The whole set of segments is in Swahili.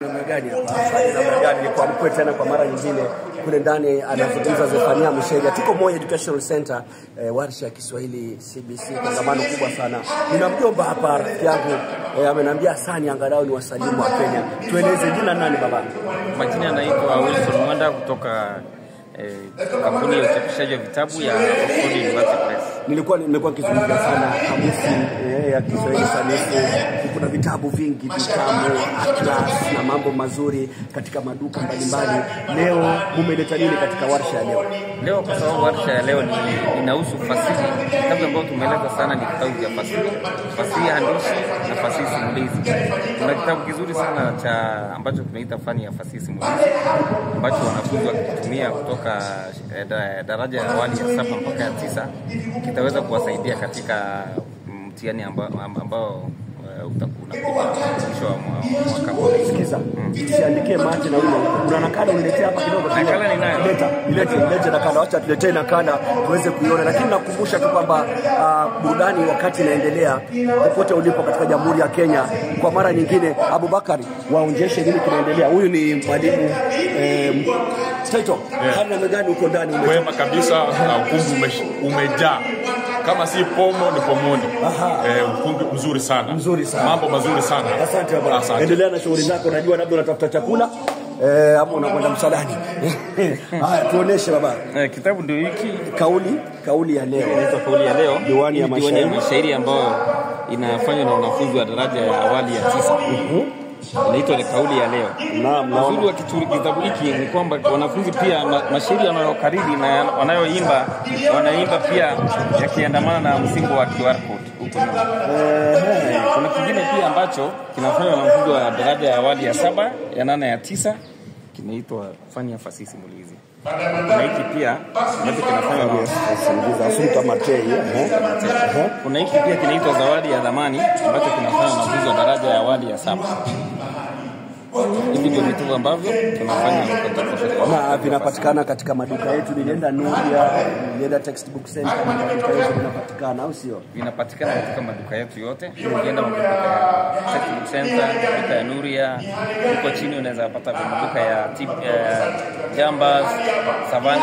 Namna gani kwa mkwe tena kwa mara nyingine kule ndani anazungumza Zefania Mshega. Tuko Moi Educational Center, warsha ya Kiswahili CBC, kongamano kubwa sana. Nina mjomba hapa rafiki yangu, ameniambia Hasani angalau ni wasalimu wa Kenya. Tueleze jina nani baba? Majina naitwa Wilson Mwanda kutoka kampuni ya uchapishaji wa vitabu ya Oxford University Press. Nimekuwa nikizungumza sana kamusi ya Kiswahili sanifu. Kuna vitabu vingi vitabu, atlas na mambo mazuri katika maduka mbalimbali. Leo umeleta nini katika warsha ya leo? Leo kwa sababu warsha ya leo inahusu fasihi. Kitabu ambacho tumeleta sana ni kitabu cha fasihi, fasihi handishi na fasihi simulizi. Kuna kitabu kizuri sana cha ambacho tunaita fani ya fasihi simulizi, ambacho wanafunzi wakitumia kutoka daraja ya awali ya 7 mpaka ya 9 kitaweza kuwasaidia katika mtihani ambao utakuwa mwisho wa mwaka. Sikiza, usiandike mate na ule. Una nakala uniletea hapa kidogo. Nakala ninayo. Ilete nakala, acha tuletee nakala tuweze kuiona. Lakini nakukumbusha tu kwamba burudani wakati inaendelea popote ulipo katika Jamhuri ya Kenya, kwa mara nyingine Abubakari waonjeshe nini kinaendelea. Huyu ni mwalimu Taito. Hali namna gani uko ndani? Wema kabisa, ukumbi umejaa. Kama si pomo ni pomoni. Ukumbi mzuri sana. Mambo mazuri sana. Asante baba. Asante. Endelea na shughuli zako, najua labda unatafuta chakula ama unakwenda msalani. Haya, tuoneshe baba. Kitabu ndio hiki. Kauli ya leo. Inaitwa Kauli ya leo. Diwani ya mashairi ambayo inafanywa na wanafunzi wa daraja ya awali ya 9. Inaitwa Kauli ya leo. Naam. Uzuri wa kitabu hiki ni kwamba wanafunzi pia mashairi wanayokariri na wanaimba pia yakiandamana na msimbo wa QR code huko nyuma. Kuna kingine pia ambacho kinafanywa na wanafunzi wa daraja ya awali ya 7, ya 8, ya 9, kinaitwa fani ya fasihi simulizi. Kuna hiki pia ambacho kinafanywa na Asumta Matei. Kuna hiki pia kinaitwa Zawadi ya Dhamani ambacho kinafanywa na wanafunzi wa daraja ya awali ya 7. Hivi ndio vitu ambavyo tunafanya na vinapatikana katika maduka yetu. Nilienda nilienda textbook center, maduka yetu vinapatikana, au sio? Vinapatikana katika maduka yetu yote. Ukienda maduka ya textbook center, maduka ya Nuria, huko chini unaweza pata maduka ya Jambas, Savani,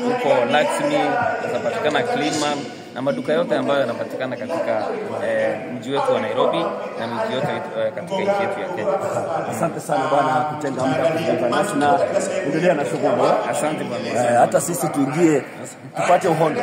huko Lakshmi, unapatikana Cleanman na maduka yote ambayo yanapatikana katika mji wetu wa Nairobi na mji yote katika nchi yetu ya Kenya. Asante sana bwana kutenga muda kuzungumza nasi na endelea na shughuli. Asante bwana. Hata sisi tuingie tupate uhondo.